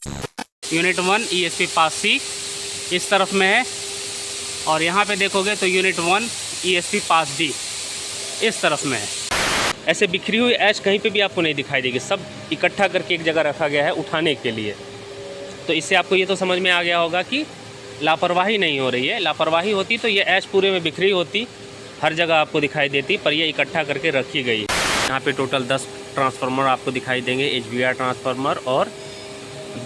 Unit 1 ESP पास सी इस तरफ में है, और यहाँ पे देखोगे तो यूनिट 1 ESP पास डी इस तरफ में है। ऐसे बिखरी हुई ऐश कहीं पे भी आपको नहीं दिखाई देगी, सब इकट्ठा करके एक जगह रखा गया है उठाने के लिए। तो इससे आपको ये तो समझ में आ गया होगा कि लापरवाही नहीं हो रही है। लापरवाही होती तो ये ऐश पूरे में बिखरी होती, हर जगह आपको दिखाई देती, पर ये इकट्ठा करके रखी गई। यहाँ पे टोटल 10 ट्रांसफार्मर आपको दिखाई देंगे, HVR ट्रांसफार्मर, और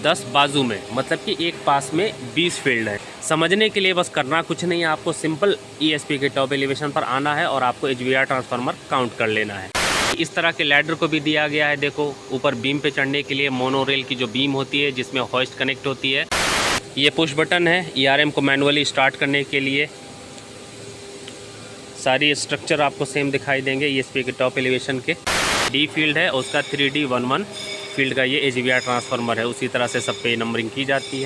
10 बाजू में, मतलब कि एक पास में 20 फील्ड है। समझने के लिए बस करना कुछ नहीं है, आपको सिंपल ESP के टॉप एलिवेशन पर आना है और आपको HVR ट्रांसफार्मर काउंट कर लेना है। इस तरह के लैडर को भी दिया गया है। देखो ऊपर बीम पे चढ़ने के लिए मोनोरेल की जो बीम होती है जिसमें होइस्ट कनेक्ट होती है। ये पुश बटन है ERM को मैनुअली स्टार्ट करने के लिए। सारी स्ट्रक्चर आपको सेम दिखाई देंगे ESP के टॉप एलिवेशन के। D फील्ड है उसका 3D11 फील्ड का ये HVR ट्रांसफार्मर है, उसी तरह से सब पे नंबरिंग की जाती है।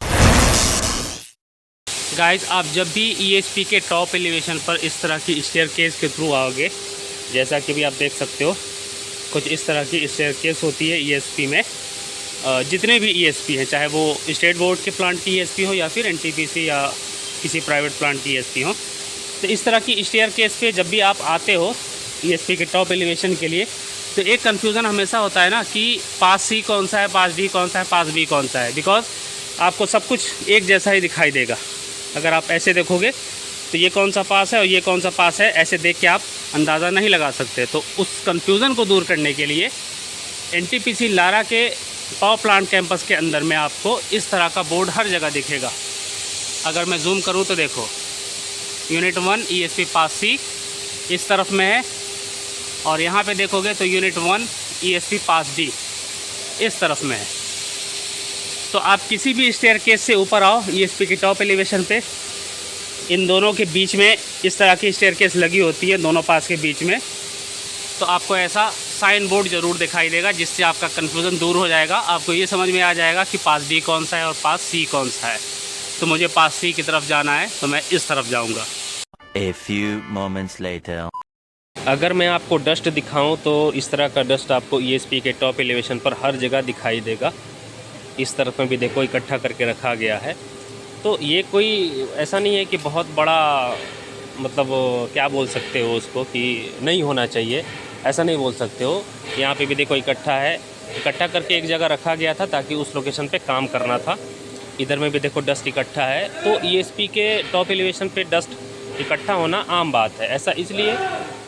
गाइस आप जब भी ESP के टॉप एलिवेशन पर इस तरह की स्टेयरकेस के थ्रू आओगे, जैसा कि भी आप देख सकते हो, कुछ इस तरह की स्टेयरकेस होती है ESP में। जितने भी ESP हैं, चाहे वो स्टेट बोर्ड के प्लांट की ESP हो या फिर NTPC या किसी प्राइवेट प्लांट की ESP हो, तो इस तरह की स्टेयरकेस पे जब भी आप आते हो ESP के टॉप एलिवेशन के लिए, तो एक कन्फ्यूज़न हमेशा होता है ना कि पास सी कौन सा है, पास डी कौन सा है, पास बी कौन सा है। बिकॉज आपको सब कुछ एक जैसा ही दिखाई देगा। अगर आप ऐसे देखोगे तो ये कौन सा पास है और ये कौन सा पास है, ऐसे देख के आप अंदाज़ा नहीं लगा सकते। तो उस कन्फ्यूज़न को दूर करने के लिए NTPC लारा के पावर प्लांट कैंपस के अंदर में आपको इस तरह का बोर्ड हर जगह दिखेगा। अगर मैं जूम करूँ तो देखो यूनिट 1 ESP पास सी इस तरफ में है, और यहाँ पे देखोगे तो यूनिट 1 ESP पास डी इस तरफ में है। तो आप किसी भी स्टेयरकेस से ऊपर आओ ESP के टॉप एलिवेशन पे, इन दोनों के बीच में इस तरह की स्टेयरकेस लगी होती है, दोनों पास के बीच में। तो आपको ऐसा साइन बोर्ड ज़रूर दिखाई देगा, जिससे आपका कन्फ्यूज़न दूर हो जाएगा। आपको ये समझ में आ जाएगा कि पास डी कौन सा है और पास सी कौन सा है। तो मुझे पास सी की तरफ जाना है तो मैं इस तरफ जाऊँगा। A few moments later. अगर मैं आपको डस्ट दिखाऊं तो इस तरह का डस्ट आपको ESP के टॉप एलिवेशन पर हर जगह दिखाई देगा। इस तरफ में भी देखो इकट्ठा करके रखा गया है। तो ये कोई ऐसा नहीं है कि बहुत बड़ा, मतलब क्या बोल सकते हो उसको, कि नहीं होना चाहिए, ऐसा नहीं बोल सकते हो। यहाँ पे भी देखो इकट्ठा है, इकट्ठा करके एक जगह रखा गया था ताकि उस लोकेशन पे काम करना था। इधर में भी देखो डस्ट इकट्ठा है। तो ESP के टॉप एलिवेशन पे डस्ट इकट्ठा होना आम बात है। ऐसा इसलिए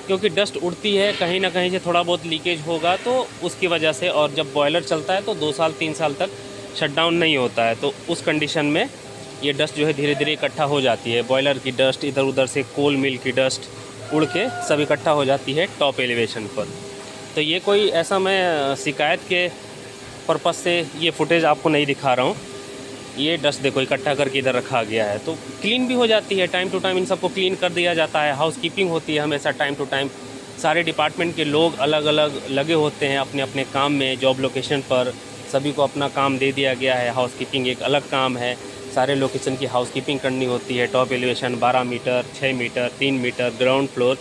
क्योंकि डस्ट उड़ती है, कहीं ना कहीं से थोड़ा बहुत लीकेज होगा तो उसकी वजह से, और जब बॉयलर चलता है तो 2 साल 3 साल तक शटडाउन नहीं होता है, तो उस कंडीशन में ये डस्ट जो है धीरे धीरे इकट्ठा हो जाती है। बॉयलर की डस्ट, इधर उधर से कोल मिल की डस्ट उड़ के सब इकट्ठा हो जाती है टॉप एलिवेशन पर। तो ये कोई ऐसा मैं शिकायत के पर्पज़ से ये फुटेज आपको नहीं दिखा रहा हूँ। ये डस्ट देखो इकट्ठा करके इधर रखा गया है, तो क्लीन भी हो जाती है। टाइम टू टाइम इन सबको क्लीन कर दिया जाता है। हाउस कीपिंग होती है हमेशा टाइम टू टाइम। सारे डिपार्टमेंट के लोग अलग अलग लगे होते हैं अपने अपने काम में, जॉब लोकेशन पर सभी को अपना काम दे दिया गया है। हाउस कीपिंग एक अलग काम है, सारे लोकेशन की हाउस कीपिंग करनी होती है। Top elevation 12 metre, 6 metre, 3 metre, ground floor,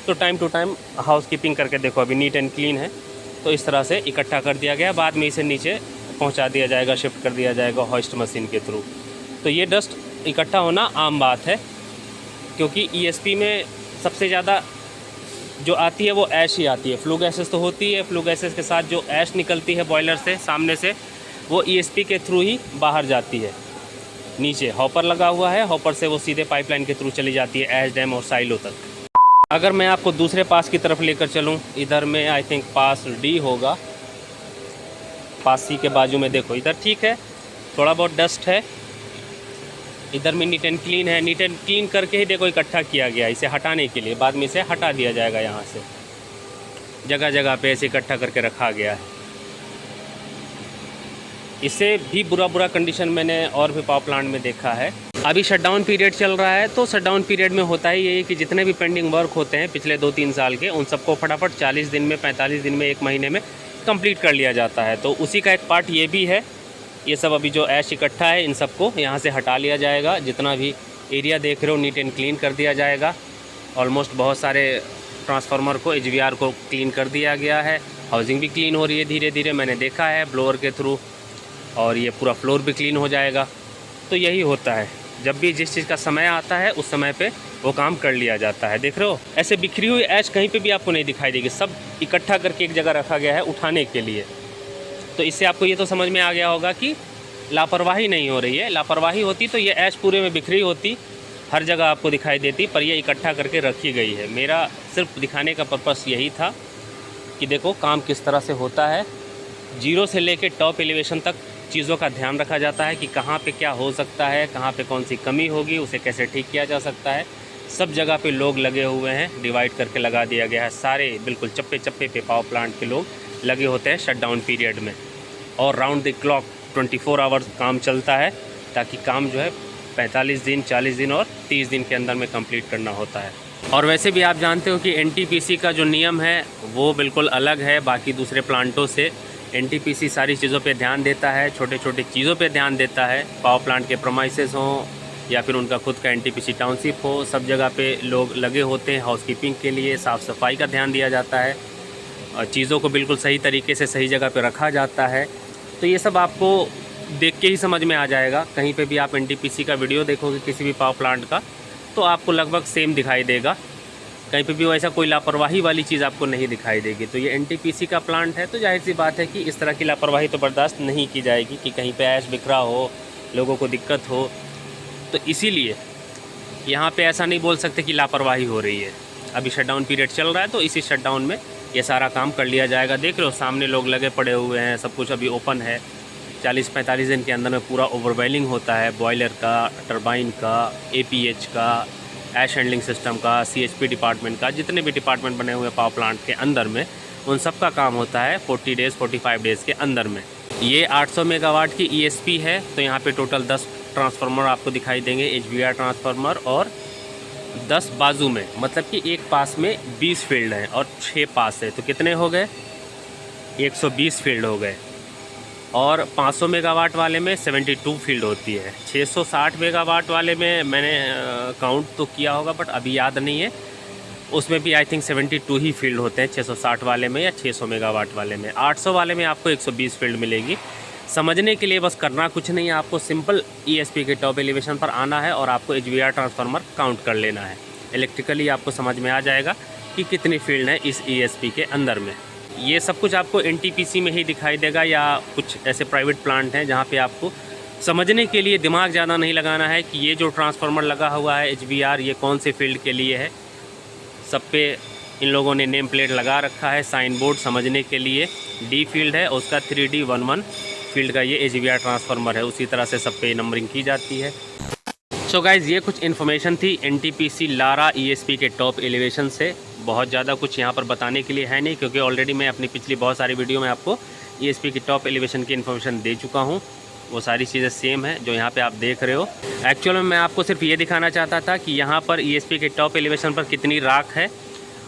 तो time to time house keeping करके देखो अभी नीट एंड क्लीन है। तो इस तरह से इकट्ठा कर दिया गया, बाद में इसे नीचे पहुंचा दिया जाएगा, शिफ्ट कर दिया जाएगा होइस्ट मशीन के थ्रू। तो ये डस्ट इकट्ठा होना आम बात है, क्योंकि ESP में सबसे ज़्यादा जो आती है वो ऐश ही आती है। फ्लू गैसेस तो होती है, फ्लू गैसेस के साथ जो ऐश निकलती है बॉयलर से सामने से, वो ESP के थ्रू ही बाहर जाती है। नीचे हॉपर लगा हुआ है, हॉपर से वो सीधे पाइपलाइन के थ्रू चली जाती है ऐश डैम और साइलो तक। अगर मैं आपको दूसरे पास की तरफ लेकर चलूँ, इधर में आई थिंक पास डी होगा, पास सी के बाजू में देखो इधर ठीक है, थोड़ा बहुत डस्ट है। इधर में नीट एंड क्लीन है, नीट एंड क्लीन करके ही देखो इकट्ठा किया गया इसे हटाने के लिए। बाद में इसे हटा दिया जाएगा, यहाँ से जगह जगह पे ऐसे इकट्ठा करके रखा गया है। इससे भी बुरा कंडीशन मैंने और भी पावर प्लांट में देखा है। अभी शटडाउन पीरियड चल रहा है, तो शटडाउन पीरियड में होता है ये कि जितने भी पेंडिंग वर्क होते हैं पिछले 2-3 साल के, उन सबको फटाफट 40 दिन में, 45 दिन में, 1 महीने में कंप्लीट कर लिया जाता है। तो उसी का एक पार्ट ये भी है। ये सब अभी जो ऐश इकट्ठा है इन सबको यहाँ से हटा लिया जाएगा। जितना भी एरिया देख रहे हो नीट एंड क्लीन कर दिया जाएगा। ऑलमोस्ट बहुत सारे ट्रांसफार्मर को, HVR को क्लीन कर दिया गया है। हाउसिंग भी क्लीन हो रही है धीरे धीरे, मैंने देखा है ब्लोअर के थ्रू। और ये पूरा फ्लोर भी क्लीन हो जाएगा। तो यही होता है, जब भी जिस चीज़ का समय आता है उस समय पे वो काम कर लिया जाता है। देख रहे हो, ऐसे बिखरी हुई ऐश कहीं पे भी आपको नहीं दिखाई देगी, सब इकट्ठा करके एक जगह रखा गया है उठाने के लिए। तो इससे आपको ये तो समझ में आ गया होगा कि लापरवाही नहीं हो रही है। लापरवाही होती तो ये ऐश पूरे में बिखरी होती, हर जगह आपको दिखाई देती, पर ये इकट्ठा करके रखी गई है। मेरा सिर्फ दिखाने का पर्पस यही था कि देखो काम किस तरह से होता है। जीरो से लेके टॉप एलिवेशन तक चीज़ों का ध्यान रखा जाता है कि कहाँ पे क्या हो सकता है, कहाँ पे कौन सी कमी होगी, उसे कैसे ठीक किया जा सकता है। सब जगह पे लोग लगे हुए हैं, डिवाइड करके लगा दिया गया है। सारे बिल्कुल चप्पे चप्पे पे पावर प्लांट के लोग लगे होते हैं शटडाउन पीरियड में, और राउंड द क्लॉक 24 आवर्स काम चलता है, ताकि काम जो है 45 दिन, 40 दिन और 30 दिन के अंदर में कंप्लीट करना होता है। और वैसे भी आप जानते हो कि एनटीपीसी का जो नियम है वो बिल्कुल अलग है बाकी दूसरे प्लांटों से। एनटीपीसी सारी चीज़ों पे ध्यान देता है, छोटे छोटे चीज़ों पे ध्यान देता है। पावर प्लांट के प्रोमाइसेस हों या फिर उनका खुद का एनटीपीसी टाउनशिप हो, सब जगह पे लोग लगे होते हैं हाउसकीपिंग के लिए। साफ़ सफाई का ध्यान दिया जाता है और चीज़ों को बिल्कुल सही तरीके से सही जगह पे रखा जाता है। तो ये सब आपको देख के ही समझ में आ जाएगा। कहीं पे भी आप एनटीपीसी का वीडियो देखोगे किसी भी पावर प्लांट का, तो आपको लगभग सेम दिखाई देगा। कहीं पे भी वैसा कोई लापरवाही वाली चीज़ आपको नहीं दिखाई देगी। तो ये एनटीपीसी का प्लांट है, तो जाहिर सी बात है कि इस तरह की लापरवाही तो बर्दाश्त नहीं की जाएगी कि कहीं पे ऐश बिखरा हो, लोगों को दिक्कत हो। तो इसीलिए यहाँ पे ऐसा नहीं बोल सकते कि लापरवाही हो रही है। अभी शटडाउन पीरियड चल रहा है, तो इसी शटडाउन में ये सारा काम कर लिया जाएगा। देख रहे हो सामने लोग लगे पड़े हुए हैं, सब कुछ अभी ओपन है। 40-45 दिन के अंदर में पूरा ओवरवेलिंग होता है, बॉयलर का, टरबाइन का, एपीएच का, ऐश हैंडलिंग सिस्टम का, सीएचपी डिपार्टमेंट का, जितने भी डिपार्टमेंट बने हुए पावर प्लांट के अंदर में, उन सब का काम होता है 40 डेज़ 45 डेज़ के अंदर में। ये 800 मेगावाट की ईएसपी है, तो यहाँ पे टोटल 10 ट्रांसफार्मर आपको दिखाई देंगे, एचवीआर ट्रांसफार्मर, और 10 बाजू में, मतलब कि एक पास में 20 फील्ड हैं और 6 पास है, तो कितने हो गए? 120 फील्ड हो गए। और 500 मेगावाट वाले में 72 फील्ड होती है। 660 मेगावाट वाले में मैंने काउंट तो किया होगा बट अभी याद नहीं है, उसमें भी आई थिंक 72 ही फील्ड होते हैं 660 वाले में या 600 मेगावाट वाले में। 800 वाले में आपको 120 फील्ड मिलेगी। समझने के लिए बस करना कुछ नहीं है, आपको सिंपल ईएसपी के टॉप एलिवेशन पर आना है और आपको एचवीआर ट्रांसफार्मर काउंट कर लेना है। इलेक्ट्रिकली आपको समझ में आ जाएगा कि कितनी फील्ड है इस ईएसपी के अंदर में। ये सब कुछ आपको एनटीपीसी में ही दिखाई देगा, या कुछ ऐसे प्राइवेट प्लांट हैं जहाँ पे आपको समझने के लिए दिमाग ज़्यादा नहीं लगाना है कि ये जो ट्रांसफार्मर लगा हुआ है एचवीआर, ये कौन से फील्ड के लिए है। सब पे इन लोगों ने नेम प्लेट लगा रखा है, साइन बोर्ड समझने के लिए। डी फील्ड है, उसका 3D11 फील्ड का ये एचवीआर ट्रांसफार्मर है, उसी तरह से सब पे नंबरिंग की जाती है। सो गाइज़, ये कुछ इन्फॉर्मेशन थी एनटीपीसी लारा ईएसपी के टॉप एलिवेशन से। बहुत ज़्यादा कुछ यहाँ पर बताने के लिए है नहीं, क्योंकि ऑलरेडी मैं अपनी पिछली बहुत सारी वीडियो में आपको ईएसपी की टॉप एलिवेशन की इन्फॉर्मेशन दे चुका हूँ। वो सारी चीज़ें सेम है जो यहाँ पे आप देख रहे हो। एक्चुअल में मैं आपको सिर्फ ये दिखाना चाहता था कि यहाँ पर ईएसपी के टॉप एलिवेशन पर कितनी राख है,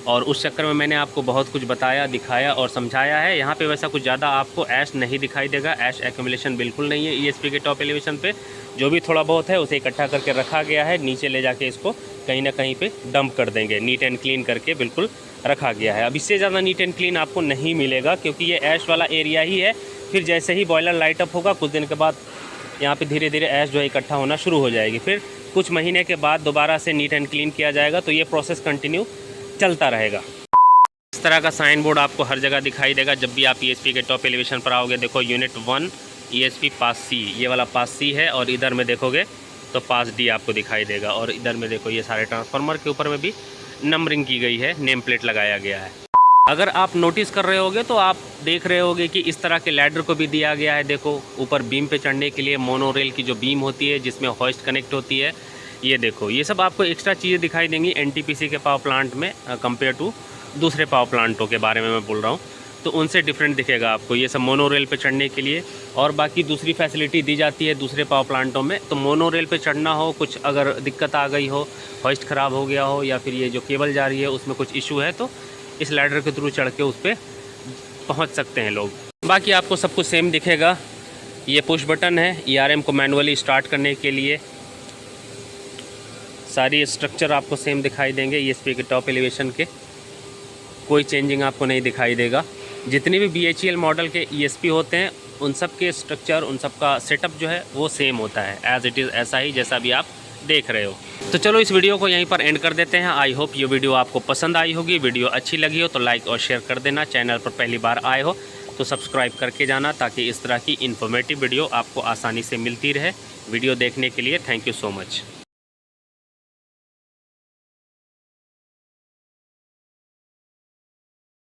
और उस चक्कर में मैंने आपको बहुत कुछ बताया, दिखाया और समझाया है। यहाँ पे वैसा कुछ ज़्यादा आपको ऐश नहीं दिखाई देगा, ऐश एक्यूमुलेशन बिल्कुल नहीं है ईएसपी के टॉप एलिवेशन पे। जो भी थोड़ा बहुत है उसे इकट्ठा करके रखा गया है, नीचे ले जाके इसको कहीं ना कहीं पे डंप कर देंगे। नीट एंड क्लीन करके बिल्कुल रखा गया है। अब इससे ज़्यादा नीट एंड क्लीन आपको नहीं मिलेगा, क्योंकि ये ऐश वाला एरिया ही है। फिर जैसे ही बॉयलर लाइट अप होगा, कुछ दिन के बाद यहाँ पे धीरे धीरे ऐश जो है इकट्ठा होना शुरू हो जाएगी। फिर कुछ महीने के बाद दोबारा से नीट एंड क्लीन किया जाएगा, तो ये प्रोसेस कंटिन्यू चलता रहेगा। इस तरह का साइन बोर्ड आपको हर जगह दिखाई देगा जब भी आप ईएसपी के टॉप एलिवेशन पर आओगे। देखो यूनिट 1 ईएसपी पास सी, ये वाला पास सी है, और इधर में देखोगे तो पास डी आपको दिखाई देगा। और इधर में देखो ये सारे ट्रांसफार्मर के ऊपर में भी नंबरिंग की गई है, नेम प्लेट लगाया गया है। अगर आप नोटिस कर रहे होगे तो आप देख रहे होगे कि इस तरह के लैडर को भी दिया गया है। देखो ऊपर बीम पे चढ़ने के लिए मोनोरेल की जो बीम होती है जिसमें हॉइस्ट कनेक्ट होती है, ये देखो ये सब आपको एक्स्ट्रा चीज़ें दिखाई देंगी एनटीपीसी के पावर प्लांट में कंपेयर टू दूसरे पावर प्लांटों के बारे में मैं बोल रहा हूँ, तो उनसे डिफरेंट दिखेगा आपको। ये सब मोनोरेल पे चढ़ने के लिए, और बाकी दूसरी फैसिलिटी दी जाती है दूसरे पावर प्लांटों में। तो मोनोरेल पे चढ़ना हो, कुछ अगर दिक्कत आ गई हो, हॉइस्ट ख़राब हो गया हो, या फिर ये जो केबल जा रही है उसमें कुछ इशू है, तो इस लैडर के थ्रू चढ़ के उस पर पहुँच सकते हैं लोग। बाकी आपको सब कुछ सेम दिखेगा। ये पुश बटन है ERM को मैनुअली स्टार्ट करने के लिए। सारी स्ट्रक्चर आपको सेम दिखाई देंगे ईएसपी के टॉप एलिवेशन के, कोई चेंजिंग आपको नहीं दिखाई देगा। जितने भी BHEL मॉडल के ईएसपी होते हैं उन सब के स्ट्रक्चर, उन सब का सेटअप जो है वो सेम होता है, एज़ इट इज़, ऐसा ही जैसा भी आप देख रहे हो। तो चलो इस वीडियो को यहीं पर एंड कर देते हैं। आई होप ये वीडियो आपको पसंद आई होगी। वीडियो अच्छी लगी हो तो लाइक और शेयर कर देना। चैनल पर पहली बार आए हो तो सब्सक्राइब करके जाना, ताकि इस तरह की इन्फॉर्मेटिव वीडियो आपको आसानी से मिलती रहे। वीडियो देखने के लिए थैंक यू सो मच।